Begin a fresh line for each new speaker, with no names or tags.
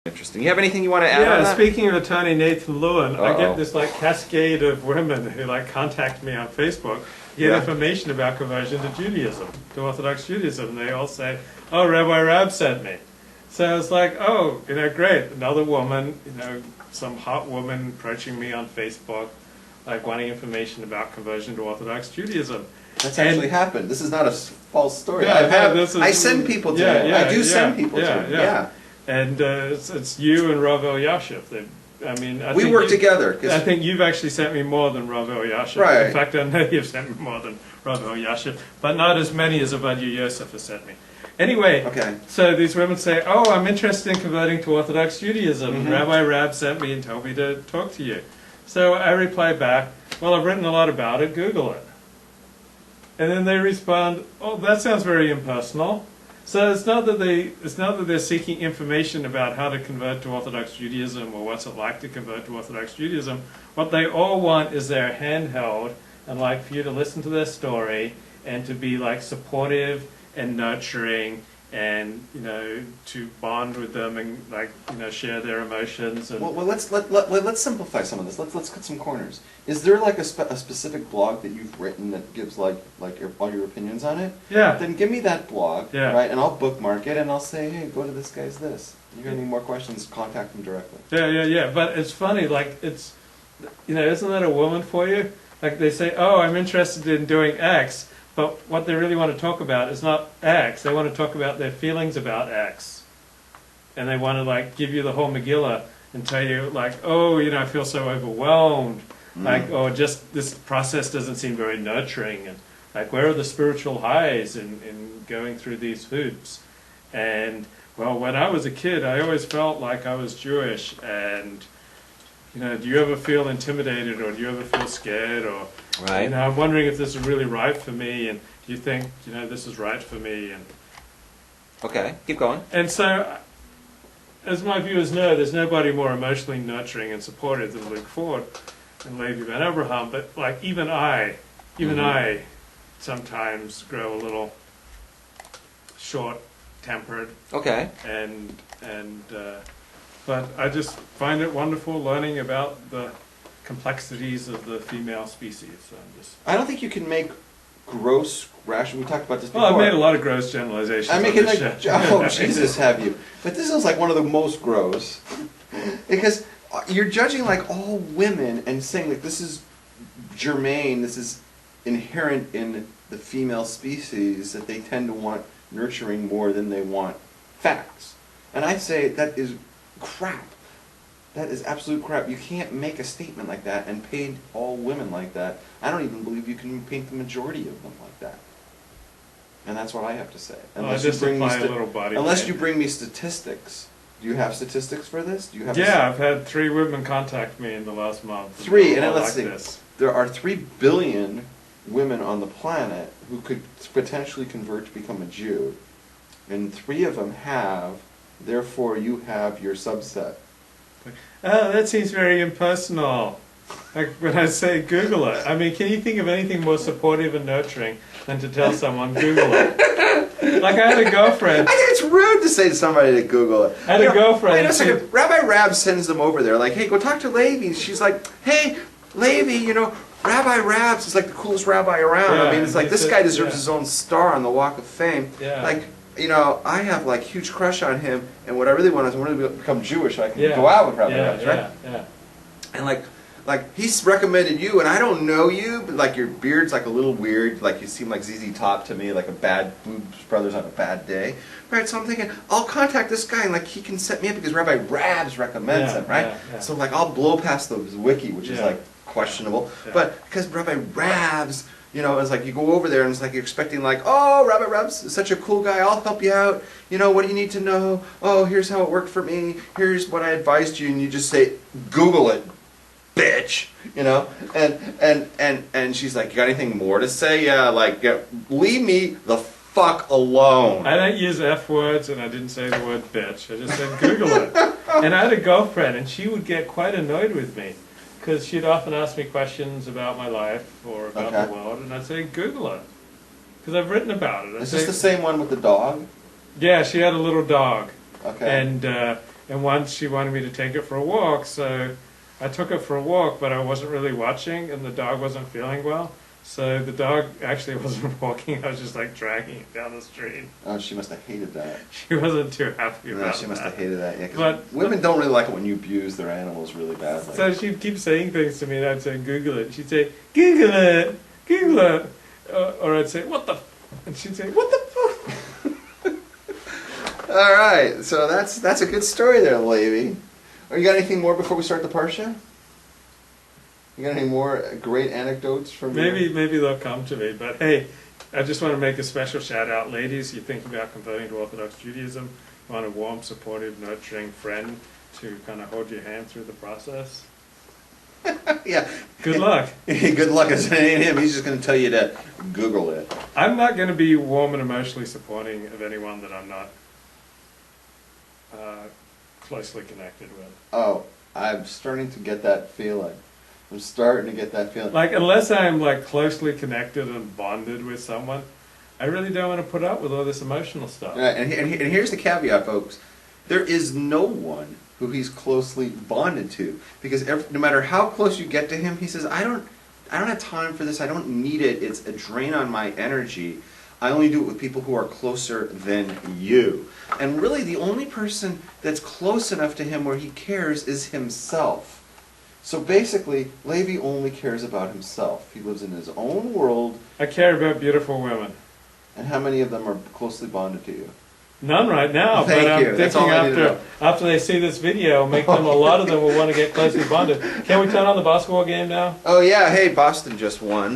Interesting. You have anything you want to add on
Yeah,
that?
speaking of attorney Nathan Lewin, I
Uh-oh.
get this like cascade of women who like contact me on Facebook, get
Yeah.
information about conversion to Judaism, to Orthodox Judaism, and they all say, "Oh, Rabbi Rab sent me." So it's like, oh, great, another woman, some hot woman approaching me on Facebook, like wanting information about conversion to Orthodox Judaism.
That's actually happened. This is not a false story.
Yeah,
I send people to him. I do send people to him. Yeah.
And it's you and Rav Elyashiv.
We work together.
I think you've actually sent me more than Rav Elyashiv.
Right.
In fact, I know you've sent me more than Rav Elyashiv, but not as many as Avadia Yosef has sent me. Anyway,
Okay.
so these women say, "Oh, I'm interested in converting to Orthodox Judaism.
Mm-hmm.
Rabbi Rab sent me and told me to talk to you." So I reply back, "Well, I've written a lot about it. Google it." And then they respond, "Oh, that sounds very impersonal." So it's not that they're seeking information about how to convert to Orthodox Judaism or what's it like to convert to Orthodox Judaism. What they all want is their handheld and like for you to listen to their story and to be like supportive and nurturing and to bond with them and like share their emotions. And
Well, let's simplify some of this. Let's cut some corners. Is there like a specific blog that you've written that gives all your opinions on it?
yeah.
Then give me that blog,
Yeah.
right? And I'll bookmark it and I'll say, hey, go to this guy's this. You got any more questions? Contact him directly.
Yeah. But it's funny, like it's, isn't that a woman for you? Like they say, "Oh, I'm interested in doing X," but what they really want to talk about is not X. They want to talk about their feelings about X, and they want to like give you the whole Megillah and tell you like, "Oh, I feel so overwhelmed," like, "Oh, just this process doesn't seem very nurturing," and like, "Where are the spiritual highs in going through these hoops?" And well, when I was a kid, I always felt like I was Jewish, and do you ever feel intimidated, or do you ever feel scared, or
Right.
I'm wondering if this is really right for me, and do you think this is right for me, and
Okay, keep going.
so, as my viewers know, there's nobody more emotionally nurturing and supportive than Luke Ford and Levi Ben Abraham, but like even I sometimes grow a little short-tempered,
Okay.
but I just find it wonderful learning about the complexities of the female species. So
I don't think you can make gross rational. We talked about this before.
Well, I've made a lot of gross generalizations.
I
on
make
this
it
show.
oh Jesus, have you? But this is like one of the most gross because you're judging like all women and saying like this is germane, this is inherent in the female species that they tend to want nurturing more than they want facts. And I say that is crap. That is absolute crap. You can't make a statement like that and paint all women like that. I don't even believe you can paint the majority of them like that. And that's what I have to say.
Unless you
bring me statistics. Do you have statistics for this? Do you have?
Yeah, I've had 3 women contact me in the last month.
3, and then let's
like
see. There are 3 billion women on the planet who could potentially convert to become a Jew, and 3 of them have. Therefore, you have your subset.
Oh, that seems very impersonal. Like when I say Google it. I mean, can you think of anything more supportive and nurturing than to tell someone Google it? Like I had a girlfriend.
I think it's rude to say to somebody to Google it.
I had a girlfriend.
Wait a second. Rabbi Rab sends them over there. Like, hey, go talk to Levi. She's like, hey, Levi, Rabbi Rabs is like the coolest rabbi around.
Yeah,
I mean, it's like this guy deserves
yeah.
his own star on the Walk of Fame.
Yeah.
Like, I have like huge crush on him, and what I really want is I want to become Jewish so I can
Yeah.
go out with Rabbi
Yeah,
Rabs, right?
yeah.
And like he's recommended you, and I don't know you, but like your beard's like a little weird, like you seem like ZZ Top to me, like a bad Blues Brothers on a bad day, right? So I'm thinking I'll contact this guy, and like he can set me up because Rabbi Rabs recommends him, right?
Yeah.
So like I'll blow past the wiki, which is
Yeah.
like questionable,
Yeah.
but because Rabbi Rabs. It's like you go over there and it's like you're expecting like, oh, Rabbi Rabs is such a cool guy, I'll help you out. What do you need to know? Oh, here's how it worked for me. Here's what I advised you, and you just say, Google it, bitch. And she's like, you got anything more to say? Yeah, leave me the fuck alone.
I don't use F words, and I didn't say the word bitch. I just said Google it. And I had a girlfriend, and she would get quite annoyed with me. Because she'd often ask me questions about my life or about the world, and I'd say, Google it. Because I've written about it.
Is this the same one with the dog?
Yeah, she had a little dog.
Okay.
And And once she wanted me to take it for a walk, so I took her for a walk, but I wasn't really watching, and the dog wasn't feeling well. So the dog actually wasn't walking, I was just like dragging it down the street.
Oh, she must have hated that.
She wasn't too happy about
No,
that.
she must have hated that. Yeah, 'cause
But-
women don't really like it when you abuse their animals really badly.
So she'd keep saying things to me, and I'd say, Google it. She'd say, Google it, Google it. Or I'd say, what the f-? And she'd say, what the f-?
All right, so that's a good story there, Levi. Or you got anything more before we start the parsha? You got any more great anecdotes from
Maybe they'll come to me. But hey, I just want to make a special shout out, ladies. You think about converting to Orthodox Judaism, you want a warm, supportive, nurturing friend to kind of hold your hand through the process.
Yeah.
Good luck.
Good luck. It ain't him. He's just going to tell you to Google it.
I'm not going to be warm and emotionally supporting of anyone that I'm not closely connected with.
Oh, I'm starting to get that feeling. I'm starting to get that feeling.
Like, unless I'm like closely connected and bonded with someone, I really don't want to put up with all this emotional stuff.
Right, and here's the caveat, folks. There is no one who he's closely bonded to, because no matter how close you get to him, he says, I don't have time for this. I don't need it. It's a drain on my energy. I only do it with people who are closer than you. And really, the only person that's close enough to him where he cares is himself. So basically, Levi only cares about himself. He lives in his own world.
I care about beautiful women.
And how many of them are closely bonded to you?
None right now,
Thank
but I'm
you. That's all
thinking
I need to know.
after they see this video, make them, a lot of them will want to get closely bonded. Can we turn on the basketball game now?
Oh yeah, hey, Boston just won.